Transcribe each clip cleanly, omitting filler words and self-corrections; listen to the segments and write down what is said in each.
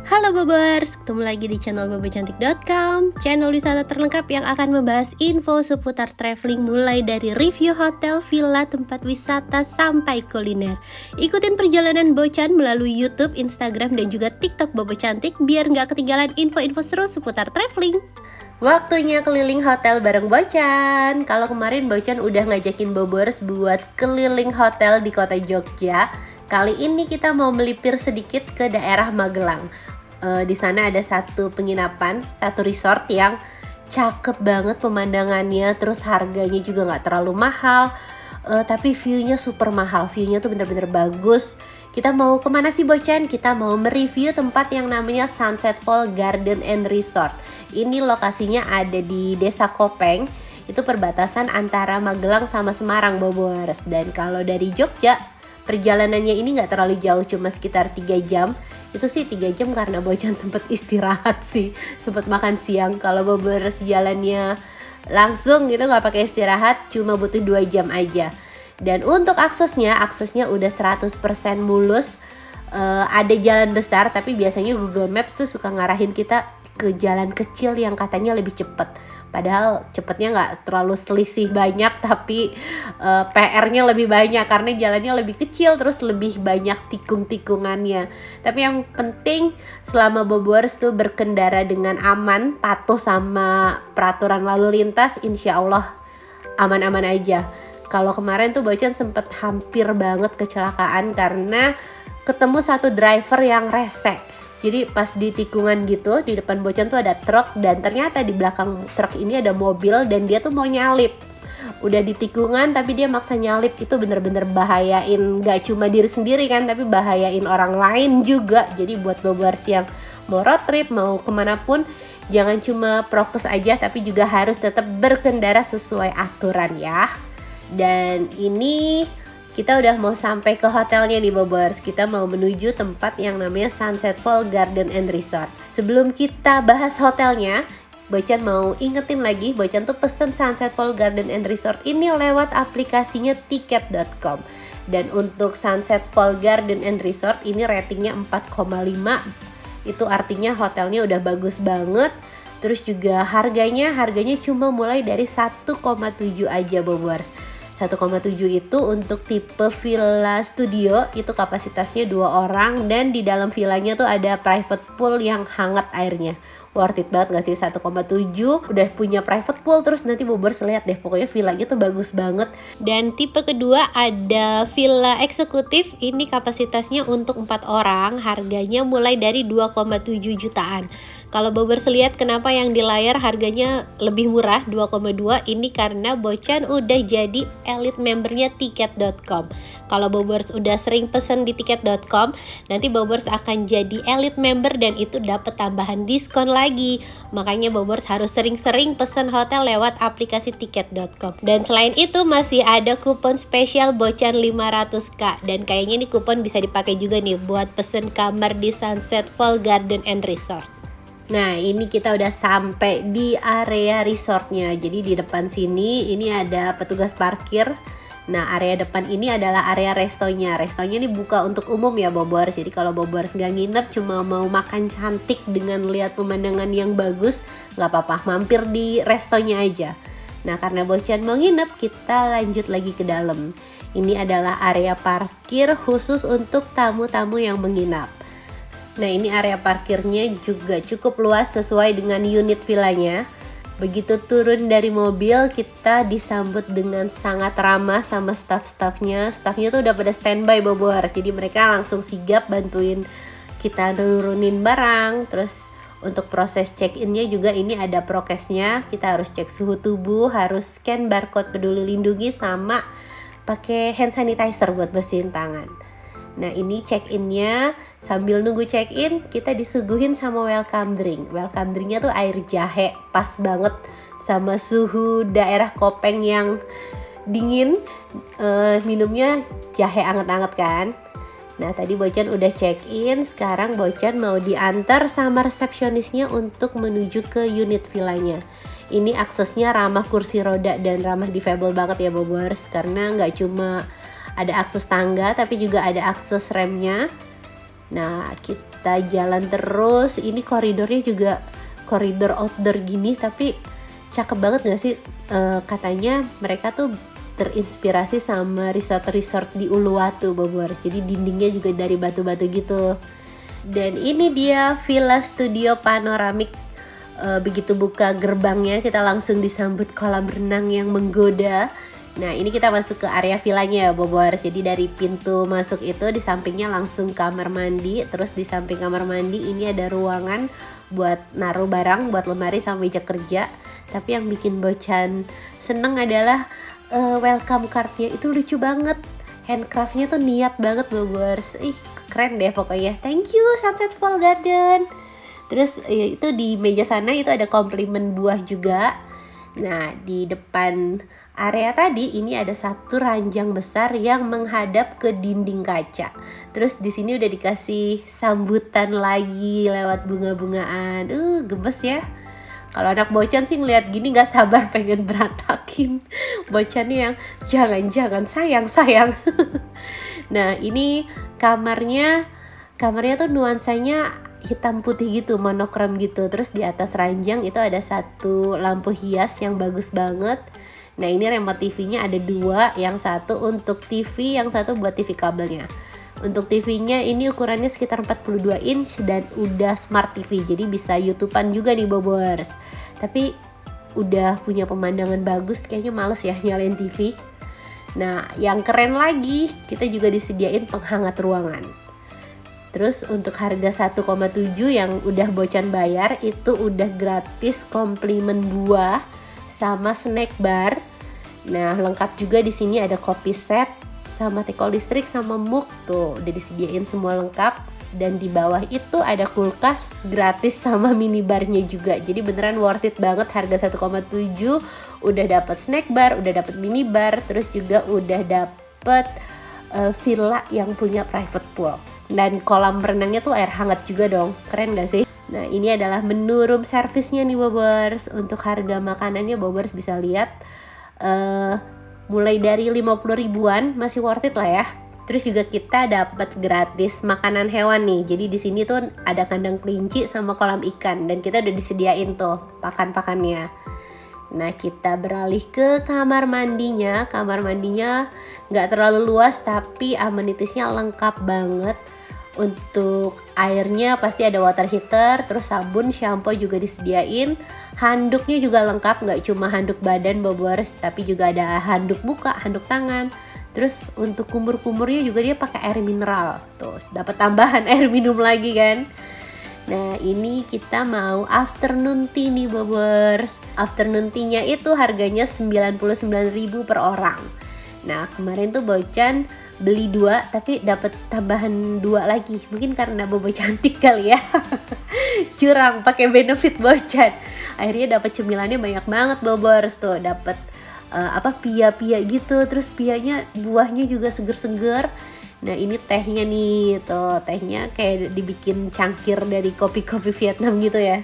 Halo Bobers, ketemu lagi di channel bobocantik.com, channel wisata terlengkap yang akan membahas info seputar traveling mulai dari review hotel, villa, tempat wisata, sampai kuliner. Ikutin perjalanan Bocan melalui YouTube, Instagram, dan juga TikTok Bobo Cantik biar nggak ketinggalan info-info seru seputar traveling. Waktunya keliling hotel bareng Bocan. Kalau kemarin Bocan udah ngajakin Bobers buat keliling hotel di kota Jogja, kali ini kita mau melipir sedikit ke daerah Magelang. Di sana ada satu penginapan, satu resort yang cakep banget pemandangannya, terus harganya juga nggak terlalu mahal, tapi view-nya super mahal. View-nya tuh bener-bener bagus. Kita mau kemana sih Bocan? Kita mau mereview tempat yang namanya Sunset Fall Garden and Resort. Ini lokasinya ada di Desa Kopeng, itu perbatasan antara Magelang sama Semarang, Bobers. Dan kalau dari Jogja, perjalanannya ini nggak terlalu jauh, cuma sekitar 3 jam. Itu sih 3 jam karena Bocan sempet istirahat sih, sempet makan siang. Kalau Bobers jalannya langsung gitu nggak pakai istirahat, cuma butuh 2 jam aja. Dan untuk aksesnya udah 100% mulus. Ada jalan besar, tapi biasanya Google Maps tuh suka ngarahin kita ke jalan kecil yang katanya lebih cepet. Padahal cepetnya nggak terlalu selisih banyak, tapi PR-nya lebih banyak karena jalannya lebih kecil, terus lebih banyak tikung-tikungannya. Tapi yang penting selama Bobers tuh berkendara dengan aman, patuh sama peraturan lalu lintas, insya Allah aman-aman aja. Kalau kemarin tuh Bocan sempet hampir banget kecelakaan karena ketemu satu driver yang rese. Jadi pas di tikungan gitu, di depan Bocan tuh ada truk, dan ternyata di belakang truk ini ada mobil dan dia tuh mau nyalip. Udah di tikungan tapi dia maksa nyalip. Itu bener-bener bahayain gak cuma diri sendiri kan, tapi bahayain orang lain juga. Jadi buat Bobers yang mau road trip, mau kemanapun, jangan cuma prokes aja, tapi juga harus tetap berkendara sesuai aturan ya. Dan ini kita udah mau sampai ke hotelnya nih Bobers. Kita mau menuju tempat yang namanya Sunset Fall Garden and Resort. Sebelum kita bahas hotelnya, Bocan mau ingetin lagi, Bocan tuh pesen Sunset Fall Garden and Resort ini lewat aplikasinya tiket.com. Dan untuk Sunset Fall Garden and Resort ini ratingnya 4,5. Itu artinya hotelnya udah bagus banget. Terus juga harganya cuma mulai dari 1,7 aja Bobers. 1,7 itu untuk tipe villa studio, itu kapasitasnya 2 orang, dan di dalam villanya tuh ada private pool yang hangat airnya. Worth it banget gak sih? 1,7 udah punya private pool, terus nanti Bobers lihat deh, pokoknya villanya tuh bagus banget. Dan tipe kedua ada villa eksekutif, ini kapasitasnya untuk 4 orang, harganya mulai dari 2,7 jutaan. Kalau Bobers lihat kenapa yang di layar harganya lebih murah 2,2, ini karena Bocan udah jadi elite membernya tiket.com. Kalau Bobers udah sering pesen di tiket.com, nanti Bobers akan jadi elite member dan itu dapat tambahan diskon lagi. Makanya Bobers harus sering-sering pesen hotel lewat aplikasi tiket.com. Dan selain itu masih ada kupon spesial Bocan 500k, dan kayaknya nih kupon bisa dipakai juga nih buat pesen kamar di Sunset Fall Garden and Resort. Nah, ini kita udah sampai di area resortnya. Jadi di depan sini ini ada petugas parkir. Nah, area depan ini adalah area restonya. Restonya ini buka untuk umum ya Bobers. Jadi kalau Bobers nggak nginep, cuma mau makan cantik dengan lihat pemandangan yang bagus, nggak apa-apa, mampir di restonya aja. Nah, karena Bocan mau nginep, kita lanjut lagi ke dalam. Ini adalah area parkir khusus untuk tamu-tamu yang menginap. Nah, ini area parkirnya juga cukup luas sesuai dengan unit villanya. Begitu turun dari mobil, kita disambut dengan sangat ramah sama staff-staffnya. Staffnya tuh udah pada standby Bobers, jadi mereka langsung sigap bantuin kita nurunin barang. Terus untuk proses check-innya juga ini ada prokesnya. Kita harus cek suhu tubuh, harus scan barcode Peduli Lindungi, sama pakai hand sanitizer buat bersihin tangan. Nah, ini check-innya. Sambil nunggu check-in, kita disuguhin sama welcome drink. Welcome drinknya tuh air jahe, pas banget sama suhu daerah Kopeng yang dingin. Minumnya jahe anget-anget kan. Nah, tadi Bocan udah check-in, sekarang Bocan mau diantar sama resepsionisnya untuk menuju ke unit villanya. Ini aksesnya ramah kursi roda dan ramah difabel banget ya Bobers, karena nggak cuma ada akses tangga tapi juga ada akses remnya. Nah, kita jalan terus. Ini koridornya juga koridor outdoor gini, tapi cakep banget gak sih? Katanya mereka tuh terinspirasi sama resort-resort di Uluwatu, Bobors. Jadi dindingnya juga dari batu-batu gitu. Dan ini dia Villa Studio Panoramik. Begitu buka gerbangnya, kita langsung disambut kolam renang yang menggoda. Nah, ini kita masuk ke area villanya ya, Bobors. Jadi dari pintu masuk itu di sampingnya langsung kamar mandi. Terus di samping kamar mandi ini ada ruangan buat naruh barang, buat lemari sama meja kerja. Tapi yang bikin Bocan seneng adalah welcome cardnya itu lucu banget. Handcraftnya tuh niat banget, Bobors. Ih, keren deh pokoknya. Thank you Sunset Fall Garden. Terus itu di meja sana itu ada komplimen buah juga. Nah, di depan area tadi ini ada satu ranjang besar yang menghadap ke dinding kaca. Terus di sini udah dikasih sambutan lagi lewat bunga-bungaan. Gemes ya. Kalau anak Bocan sih ngeliat gini gak sabar pengen berantakin. Bocannya yang jangan-jangan sayang. Nah, ini kamarnya tuh nuansanya hitam putih gitu, monokrom gitu. Terus di atas ranjang itu ada satu lampu hias yang bagus banget. Nah, ini remote TV-nya ada 2, yang satu untuk TV, yang satu buat TV kabelnya. Untuk TV-nya ini ukurannya sekitar 42 inch dan udah smart TV, jadi bisa YouTubean juga nih, Bobors. Tapi udah punya pemandangan bagus, kayaknya males ya nyalain TV. Nah, yang keren lagi, kita juga disediain penghangat ruangan. Terus untuk harga 1,7 yang udah Bocan bayar itu udah gratis komplimen buah sama snack bar. Nah, lengkap juga di sini ada kopi set sama teko listrik sama mug tuh udah disediain semua lengkap. Dan di bawah itu ada kulkas gratis sama minibarnya juga. Jadi beneran worth it banget, harga 1,7 udah dapat snack bar, udah dapat minibar, terus juga udah dapat villa yang punya private pool. Dan kolam renangnya tuh air hangat juga dong, keren gak sih? Nah, ini adalah menu room service-nya nih, Bobors. Untuk harga makanannya Bobors bisa lihat mulai dari 50 ribuan, masih worth it lah ya. Terus juga kita dapat gratis makanan hewan nih. Jadi di sini tuh ada kandang kelinci sama kolam ikan dan kita udah disediain tuh pakan-pakannya. Nah, kita beralih ke kamar mandinya. Kamar mandinya nggak terlalu luas tapi amenitiesnya lengkap banget. Untuk airnya pasti ada water heater, terus sabun, shampoo juga disediain. Handuknya juga lengkap, nggak cuma handuk badan, Bobors, tapi juga ada handuk muka, handuk tangan. Terus untuk kumur-kumurnya juga dia pakai air mineral. Tuh, dapat tambahan air minum lagi kan. Nah, ini kita mau afternoon tea nih, Bobors. Afternoon tea-nya itu harganya 99.000 per orang. Nah, kemarin tuh Bocan beli 2 tapi dapat tambahan 2 lagi. Mungkin karena Bobo cantik kali ya. Curang pakai benefit Bocan. Akhirnya dapat cemilannya banyak banget, Bobors. Tuh dapat pia-pia gitu. Terus pianya buahnya juga seger-seger. Nah, ini tehnya nih. Tuh, tehnya kayak dibikin cangkir dari kopi-kopi Vietnam gitu ya.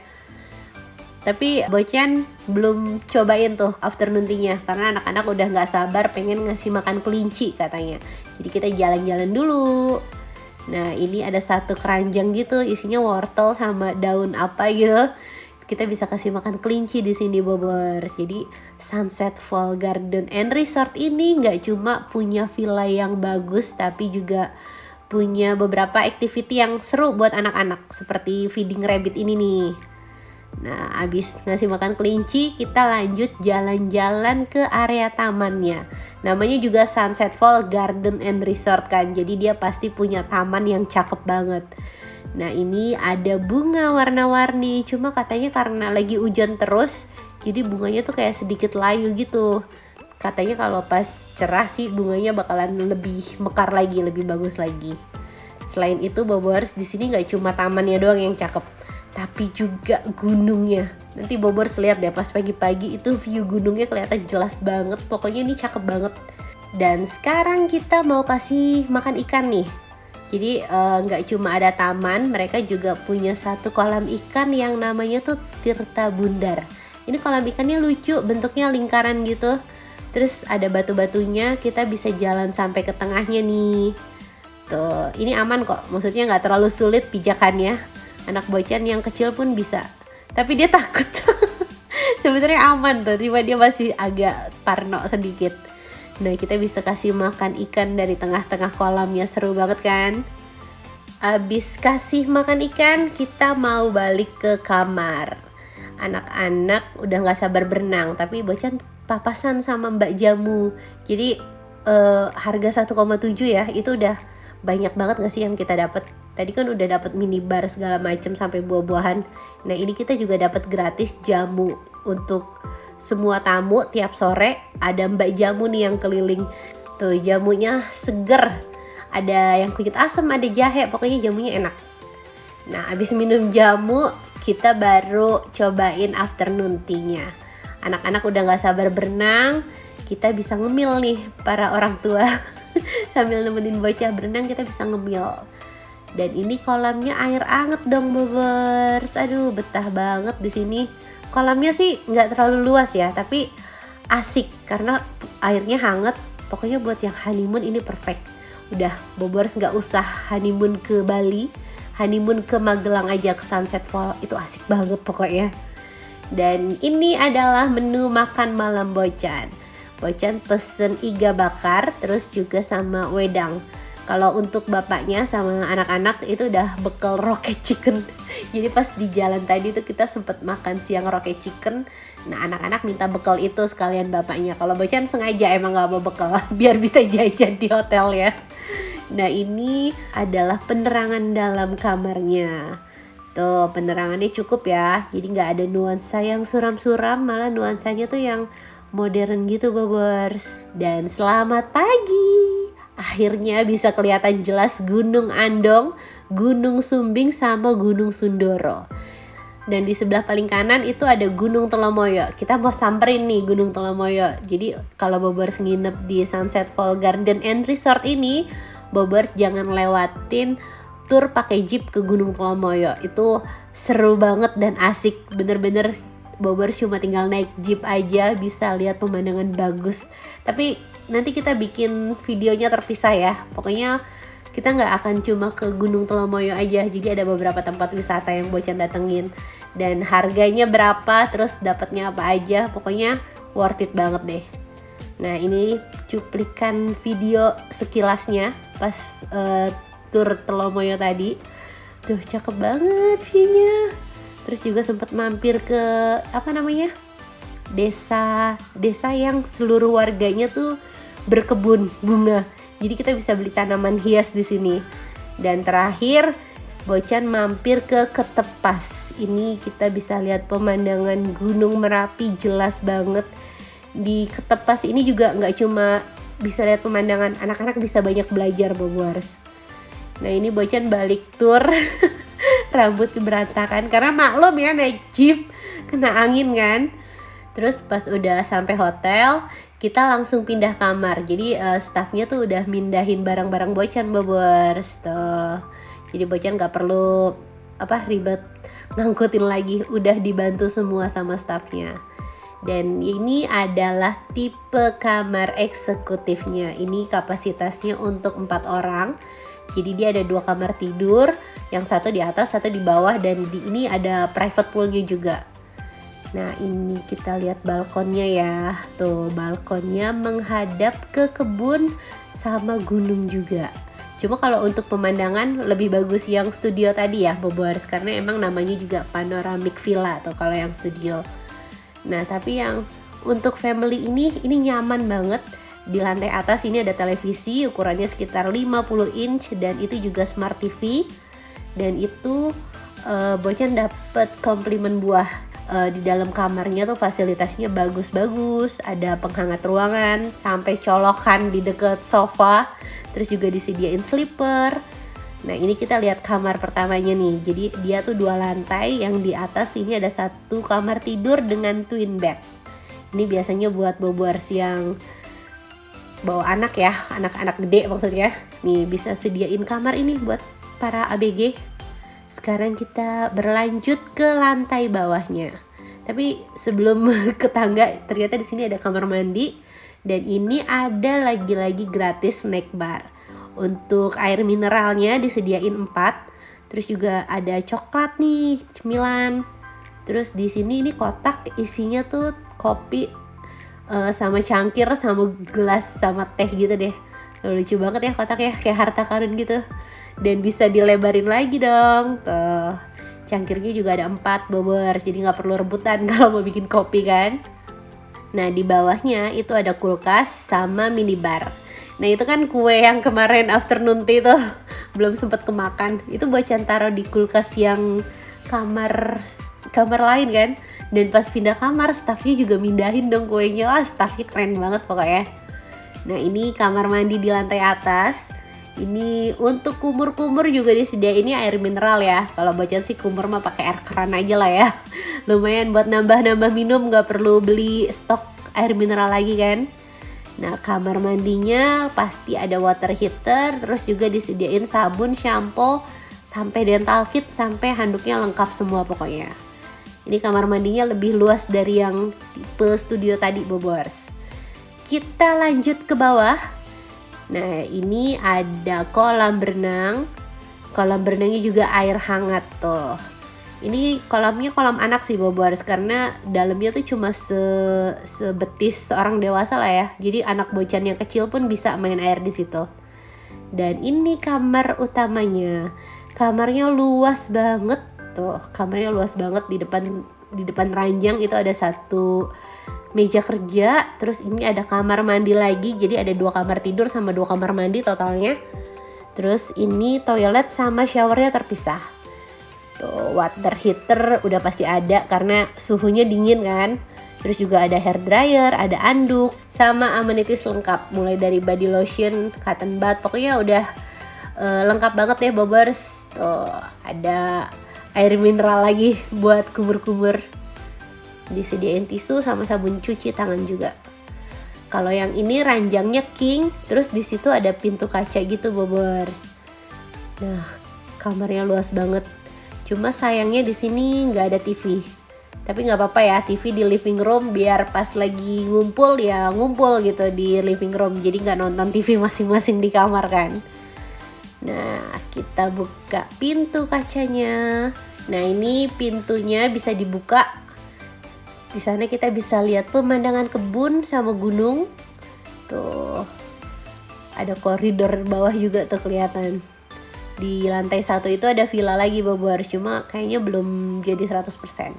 Tapi Bocan belum cobain tuh afternoon tea-nya karena anak-anak udah gak sabar pengen ngasih makan kelinci katanya. Jadi kita jalan-jalan dulu. Nah, ini ada satu keranjang gitu isinya wortel sama daun apa gitu. Kita bisa kasih makan kelinci di sini, Bobors. Jadi Sunset Fall Garden and Resort ini gak cuma punya villa yang bagus tapi juga punya beberapa activity yang seru buat anak-anak seperti feeding rabbit ini nih. Nah, abis ngasih makan kelinci, kita lanjut jalan-jalan ke area tamannya. Namanya juga Sunset Fall Garden and Resort kan, jadi dia pasti punya taman yang cakep banget. Nah, ini ada bunga warna-warni, cuma katanya karena lagi hujan terus, jadi bunganya tuh kayak sedikit layu gitu. Katanya kalau pas cerah sih bunganya bakalan lebih mekar lagi, lebih bagus lagi. Selain itu, Bobors, di sini nggak cuma tamannya doang yang cakep, tapi juga gunungnya. Nanti Bobors lihat deh pas pagi-pagi itu view gunungnya kelihatan jelas banget. Pokoknya ini cakep banget. Dan sekarang kita mau kasih makan ikan nih. Jadi nggak cuma ada taman, mereka juga punya satu kolam ikan yang namanya tuh Tirta Bundar. Ini kolam ikannya lucu, bentuknya lingkaran gitu. Terus ada batu-batunya, kita bisa jalan sampai ke tengahnya nih. Tuh, ini aman kok, maksudnya nggak terlalu sulit pijakannya. Anak Bocan yang kecil pun bisa, tapi dia takut. Sebenarnya aman tuh, cuma dia masih agak parno sedikit. Nah, kita bisa kasih makan ikan dari tengah-tengah kolamnya, seru banget kan? Abis kasih makan ikan, kita mau balik ke kamar. Anak-anak udah gak sabar berenang, tapi Bocan papasan sama Mbak Jamu. Jadi harga 1,7 ya, itu udah banyak banget gak sih yang kita dapat? Tadi kan udah dapat minibar segala macam sampai buah-buahan. Nah, ini kita juga dapat gratis jamu untuk semua tamu. Tiap sore ada Mbak Jamu nih yang keliling. Tuh, jamunya seger. Ada yang kunyit asam, ada jahe, pokoknya jamunya enak. Nah, abis minum jamu, kita baru cobain afternoon tea-nya. Anak-anak udah gak sabar berenang, kita bisa ngemil nih para orang tua. Sambil nemenin bocah berenang, kita bisa ngemil. Dan ini kolamnya air anget dong, Bobers. Aduh, betah banget di sini. Kolamnya sih nggak terlalu luas ya, tapi asik karena airnya hangat. Pokoknya buat yang honeymoon ini perfect. Udah, Bobers nggak usah honeymoon ke Bali, honeymoon ke Magelang aja, ke Sunset Fall. Itu asik banget pokoknya. Dan ini adalah menu makan malam Bocan. Bocan pesen iga bakar, terus juga sama wedang. Kalau untuk bapaknya sama anak-anak itu udah bekal rocket chicken. Jadi pas di jalan tadi tuh kita sempet makan siang rocket chicken. Nah, anak-anak minta bekal itu sekalian bapaknya. Kalau Bocan sengaja emang gak mau bekal biar bisa jajan di hotel ya. Nah, ini adalah penerangan dalam kamarnya. Tuh, penerangannya cukup ya. Jadi gak ada nuansa yang suram-suram, malah nuansanya tuh yang modern gitu, Bobers. Dan selamat pagi. Akhirnya bisa kelihatan jelas Gunung Andong, Gunung Sumbing, sama Gunung Sundoro. Dan di sebelah paling kanan itu ada Gunung Telomoyo. Kita mau samperin nih Gunung Telomoyo. Jadi kalau Bobers nginep di Sunset Fall Garden and Resort ini, Bobers jangan lewatin tur pakai jeep ke Gunung Telomoyo. Itu seru banget dan asik. Bener-bener Bobers cuma tinggal naik jeep aja bisa lihat pemandangan bagus. Tapi nanti kita bikin videonya terpisah ya. Pokoknya kita nggak akan cuma ke Gunung Telomoyo aja. Jadi ada beberapa tempat wisata yang Bocan datengin. Dan harganya berapa, terus dapatnya apa aja. Pokoknya worth it banget deh. Nah, ini cuplikan video sekilasnya pas tur Telomoyo tadi. Tuh, cakep banget view-nya. Terus juga sempat mampir ke desa yang seluruh warganya tuh berkebun bunga. Jadi kita bisa beli tanaman hias di sini. Dan terakhir Bocan mampir ke Ketepas. Ini kita bisa lihat pemandangan Gunung Merapi jelas banget. Di Ketepas ini juga nggak cuma bisa lihat pemandangan, anak-anak bisa banyak belajar, Bobers. Nah, ini Bocan balik tur. Rambut berantakan karena maklum ya naik jeep kena angin kan. Terus pas udah sampai hotel, kita langsung pindah kamar. Jadi staffnya tuh udah mindahin barang-barang Bocan, Bobers. Tuh. Jadi Bocan gak perlu ribet ngangkutin lagi. Udah dibantu semua sama staffnya. Dan ini adalah tipe kamar eksekutifnya. Ini kapasitasnya untuk 4 orang. Jadi dia ada 2 kamar tidur, yang satu di atas, satu di bawah, dan di ini ada private poolnya juga. Nah, ini kita lihat balkonnya ya. Tuh, balkonnya menghadap ke kebun sama gunung juga. Cuma kalau untuk pemandangan lebih bagus yang studio tadi ya, Bobers, karena emang namanya juga panoramic villa atau kalau yang studio. Nah, tapi yang untuk family ini nyaman banget. Di lantai atas ini ada televisi ukurannya sekitar 50 inch dan itu juga smart TV. Dan itu Bocan dapat komplimen buah. Di dalam kamarnya tuh fasilitasnya bagus-bagus, ada penghangat ruangan, sampai colokan di dekat sofa, terus juga disediain sleeper. Nah, ini kita lihat kamar pertamanya nih. Jadi dia tuh 2 lantai, yang di atas ini ada 1 kamar tidur dengan twin bed. Ini biasanya buat Bobers yang bawa anak ya, anak-anak gede maksudnya. Nih, bisa sediain kamar ini buat para ABG. Sekarang kita berlanjut ke lantai bawahnya. Tapi sebelum ke tangga, ternyata di sini ada kamar mandi dan ini ada lagi-lagi gratis snack bar. Untuk air mineralnya disediain 4. Terus juga ada coklat nih, cemilan. Terus di sini ini kotak isinya tuh kopi sama cangkir sama gelas sama teh gitu deh. Lucu banget ya kotaknya, kayak harta karun gitu. Dan bisa dilebarin lagi dong. Tuh, cangkirnya juga ada 4 bobers, jadi nggak perlu rebutan kalau mau bikin kopi kan. Nah di bawahnya itu ada kulkas sama minibar. Nah itu kan kue yang kemarin afternoon tea tuh belum sempat kemakan. Itu Bocan taruh di kulkas yang kamar lain kan. Dan pas pindah kamar staffnya juga mindahin dong kuenya. Wah staffnya keren banget pokoknya. Nah ini kamar mandi di lantai atas. Ini untuk kumur-kumur juga disediainnya air mineral ya. Kalau Bocan sih kumur mah pakai air keran aja lah ya. Lumayan buat nambah-nambah minum, nggak perlu beli stok air mineral lagi kan. Nah kamar mandinya pasti ada water heater, terus juga disediain sabun, shampoo, sampai dental kit, sampai handuknya lengkap semua pokoknya. Ini kamar mandinya lebih luas dari yang tipe studio tadi bobors. Kita lanjut ke bawah. Nah ini ada kolam berenang. Kolam berenangnya juga air hangat tuh. Ini kolamnya kolam anak sih bobors, karena dalamnya tuh cuma sebetis seorang dewasa lah ya. Jadi anak Bocan yang kecil pun bisa main air di situ. Dan ini kamar utamanya. Kamarnya luas banget tuh. Kamarnya luas banget, di depan ranjang itu ada satu meja kerja. Terus ini ada kamar mandi lagi. Jadi ada 2 kamar tidur sama 2 kamar mandi totalnya. Terus ini toilet sama showernya terpisah. Tuh, water heater udah pasti ada karena suhunya dingin kan. Terus juga ada hair dryer, ada anduk, sama amenities lengkap. Mulai dari body lotion, cotton bud, pokoknya udah lengkap banget ya bobers. Tuh, ada air mineral lagi buat kumur-kumur. Disediain tisu sama sabun cuci tangan juga. Kalau yang ini ranjangnya king, terus di situ ada pintu kaca gitu bobers. Nah, kamarnya luas banget. Cuma sayangnya di sini nggak ada TV. Tapi nggak apa-apa ya, TV di living room biar pas lagi ngumpul ya ngumpul gitu di living room. Jadi nggak nonton TV masing-masing di kamar kan. Nah kita buka pintu kacanya. Nah ini pintunya bisa dibuka. Di sana kita bisa lihat pemandangan kebun sama gunung. Tuh ada koridor bawah juga tuh kelihatan. Di lantai 1 itu ada villa lagi bobors, cuma kayaknya belum jadi 100%.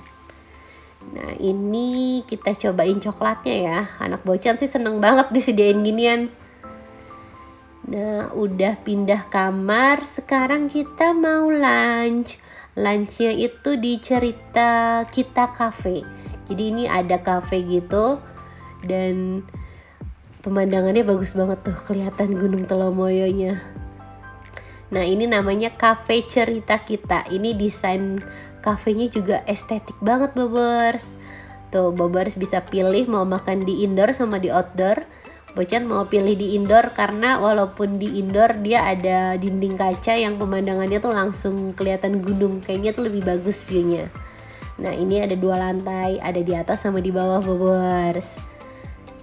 Nah ini kita cobain coklatnya ya. Anak Bocan sih seneng banget disediain ginian. Nah udah pindah kamar, sekarang kita mau lunch. Lunchnya itu di Cerita Kita Cafe. Jadi ini ada cafe gitu. Dan pemandangannya bagus banget tuh, kelihatan Gunung Telomoyonya. Nah ini namanya Cafe Cerita Kita. Ini desain kafenya juga estetik banget bobers. Tuh bobers bisa pilih mau makan di indoor sama di outdoor. Bocan mau pilih di indoor karena walaupun di indoor dia ada dinding kaca yang pemandangannya tuh langsung kelihatan gunung. Kayaknya tuh lebih bagus viewnya. Nah ini ada 2 lantai, ada di atas sama di bawah bobers.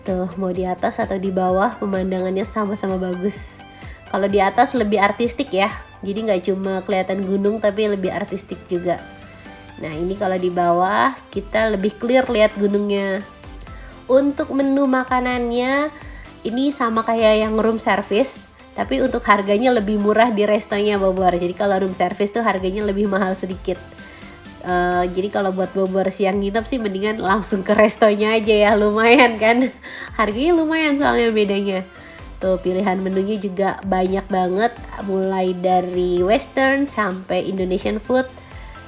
Tuh mau di atas atau di bawah pemandangannya sama-sama bagus. Kalau di atas lebih artistik ya, jadi nggak cuma kelihatan gunung tapi lebih artistik juga. Nah ini kalau di bawah kita lebih clear lihat gunungnya. Untuk menu makanannya ini sama kayak yang room service, tapi untuk harganya lebih murah di restonya bobor. Jadi kalau room service tuh harganya lebih mahal sedikit. Jadi kalau buat bobor siang nginep sih mendingan langsung ke restonya aja ya, lumayan kan. Harganya lumayan soalnya bedanya. Tuh pilihan menunya juga banyak banget, mulai dari western sampai Indonesian food.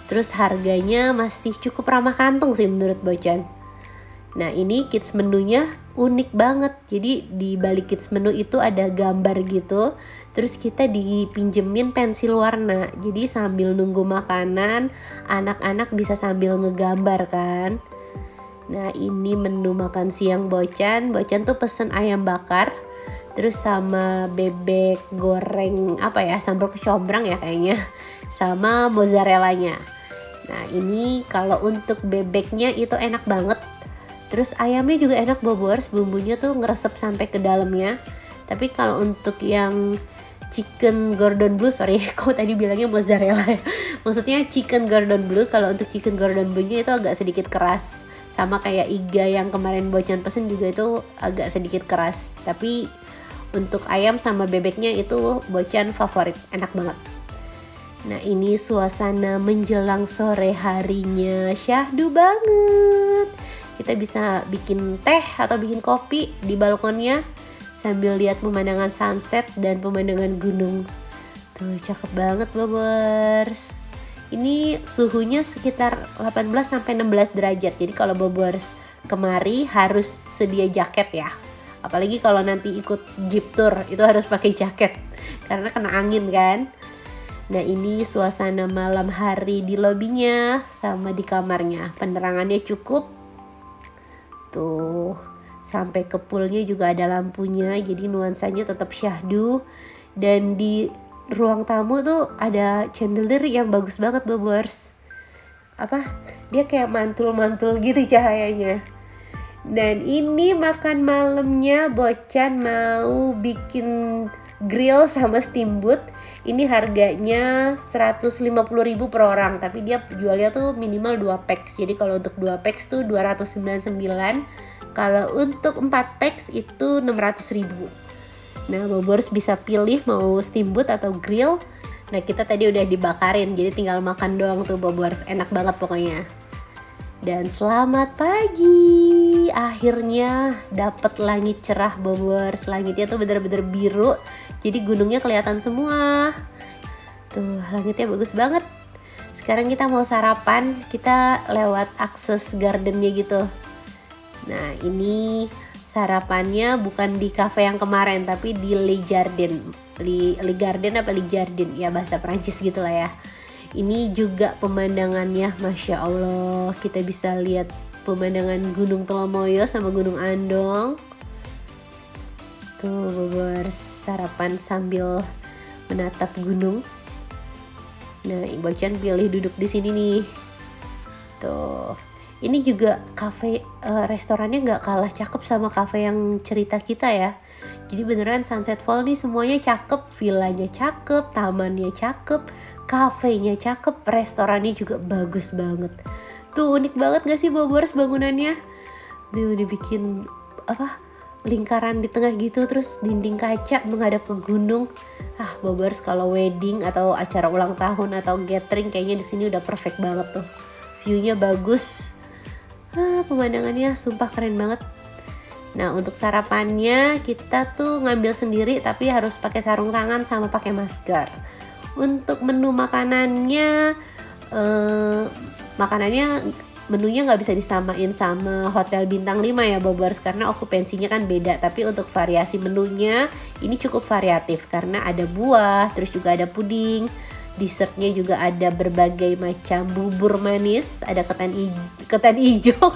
Terus harganya masih cukup ramah kantong sih menurut Bocan. Nah ini kids menunya unik banget. Jadi di balik kids menu itu ada gambar gitu. Terus kita dipinjemin pensil warna. Jadi sambil nunggu makanan, anak-anak bisa sambil ngegambar kan. Nah ini menu makan siang Bocan. Bocan tuh pesen ayam bakar. Terus sama bebek goreng sambal kecombrang ya kayaknya, sama mozzarellanya. Nah ini kalau untuk bebeknya itu enak banget. Terus ayamnya juga enak bobors, bumbunya tuh ngeresep sampai ke dalamnya. Tapi kalau untuk yang chicken Gordon Bleu, sorry kok tadi bilangnya mozzarella ya. Maksudnya chicken Gordon Bleu. Kalau untuk chicken Gordon Bleu-nya itu agak sedikit keras. Sama kayak iga yang kemarin Bocan pesen juga itu agak sedikit keras. Tapi untuk ayam sama bebeknya itu Bocan favorit, enak banget. Nah ini suasana menjelang sore harinya, syahdu banget. Kita bisa bikin teh atau bikin kopi di balkonnya sambil lihat pemandangan sunset dan pemandangan gunung. Tuh cakep banget Bobers. Ini suhunya sekitar 18-16 derajat. Jadi kalau Bobers kemari harus sedia jaket ya. Apalagi kalau nanti ikut jeep tour itu harus pakai jaket karena kena angin kan. Nah ini suasana malam hari di lobinya sama di kamarnya. Penerangannya cukup. Tuh sampai ke poolnya juga ada lampunya, jadi nuansanya tetap syahdu. Dan di ruang tamu tuh ada chandelier yang bagus banget Bobers. Dia kayak mantul-mantul gitu cahayanya. Dan ini makan malamnya Bocan mau bikin grill sama steamboat. Ini harganya 150.000 per orang, tapi dia jualnya tuh minimal 2 packs. Jadi kalau untuk 2 packs tuh 299. Kalau untuk 4 packs itu 600.000. Nah Bobers bisa pilih mau steamboat atau grill. Nah kita tadi udah dibakarin, jadi tinggal makan doang tuh Bobers. Enak banget pokoknya. Dan selamat pagi. Akhirnya dapat langit cerah Bobers. Langitnya tuh bener-bener biru. Jadi gunungnya kelihatan semua. Tuh langitnya bagus banget. Sekarang kita mau sarapan. Kita lewat akses gardennya gitu. Nah ini sarapannya bukan di cafe yang kemarin tapi di Le Jardin. Le Garden apa Le Jardin ya, bahasa Prancis gitu lah ya. Ini juga pemandangannya Masya Allah. Kita bisa lihat pemandangan Gunung Telomoyo sama Gunung Andong. Tuh Bobers sarapan sambil menatap gunung. Nah Bocan pilih duduk di sini nih. Tuh. Ini juga cafe, restorannya nggak kalah cakep sama cafe yang cerita kita ya. Jadi beneran Sunset Fall nih semuanya cakep, villanya cakep, tamannya cakep, kafenya cakep, restorannya juga bagus banget. Tuh unik banget gak sih Bobers bangunannya? Tuh dibikin lingkaran di tengah gitu, terus dinding kaca menghadap ke gunung. Bobers kalau wedding atau acara ulang tahun atau gathering kayaknya di sini udah perfect banget tuh. View-nya bagus. Pemandangannya sumpah keren banget. Nah untuk sarapannya kita tuh ngambil sendiri tapi harus pakai sarung tangan sama pakai masker. Untuk menu makanannya menunya nggak bisa disamain sama hotel bintang 5 ya Bobers, karena okupansinya kan beda. Tapi untuk variasi menunya ini cukup variatif karena ada buah, terus juga ada puding. Dessertnya juga ada berbagai macam bubur manis, ada ketan hijau,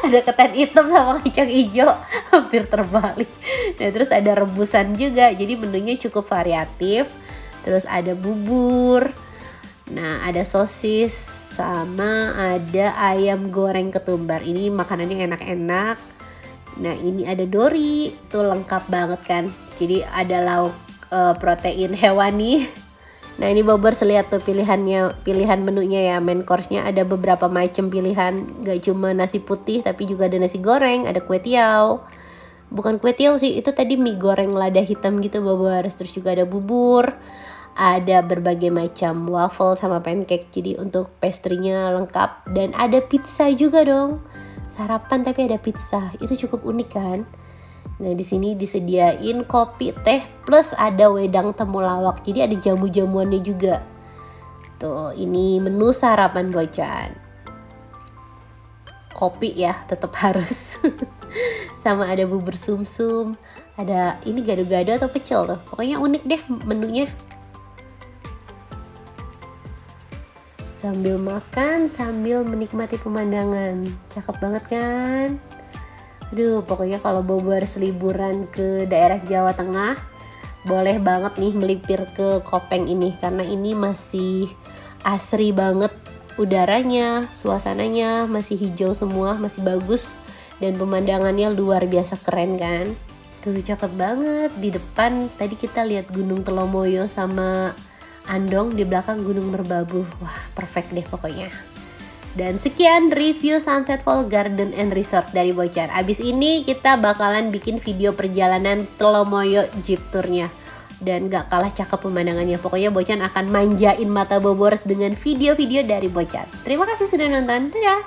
ada ketan hitam sama kacang hijau, hampir terbalik. Nah terus ada rebusan juga, jadi menunya cukup variatif. Terus ada bubur, nah ada sosis, sama ada ayam goreng ketumbar. Ini makanannya enak-enak. Nah ini ada dori, tuh lengkap banget kan. Jadi ada lauk protein hewani. Nah ini Bobers lihat tuh pilihan menunya ya. Main course-nya ada beberapa macam pilihan. Gak cuma nasi putih tapi juga ada nasi goreng, ada kue tiaw. Bukan kue tiaw sih, itu tadi mie goreng lada hitam gitu Bobers. Terus juga ada bubur, ada berbagai macam waffle sama pancake. Jadi untuk pastry-nya lengkap. Dan ada pizza juga dong. Sarapan tapi ada pizza. Itu cukup unik kan. Nah di sini disediain kopi, teh, plus ada wedang temulawak. Jadi ada jamu-jamuannya juga. Tuh, ini menu sarapan Bocan. Kopi ya, tetap harus. Sama ada bubur sumsum. Ada ini gado-gado atau pecel tuh. Pokoknya unik deh menunya. Sambil makan, sambil menikmati pemandangan. Cakep banget kan? Aduh, pokoknya kalau Bobers liburan ke daerah Jawa Tengah, boleh banget nih melipir ke Kopeng ini. Karena ini masih asri banget udaranya, suasananya masih hijau semua, masih bagus. Dan pemandangannya luar biasa keren kan. Tuh cakep banget. Di depan tadi kita lihat Gunung Telomoyo sama Andong, di belakang Gunung Merbabu. Wah, perfect deh pokoknya. Dan sekian review Sunset Falls Garden and Resort dari Bocan. Abis ini kita bakalan bikin video perjalanan Telomoyo Jeep Tournya. Dan gak kalah cakep pemandangannya. Pokoknya Bocan akan manjain mata Bobores dengan video-video dari Bocan. Terima kasih sudah nonton. Dadah!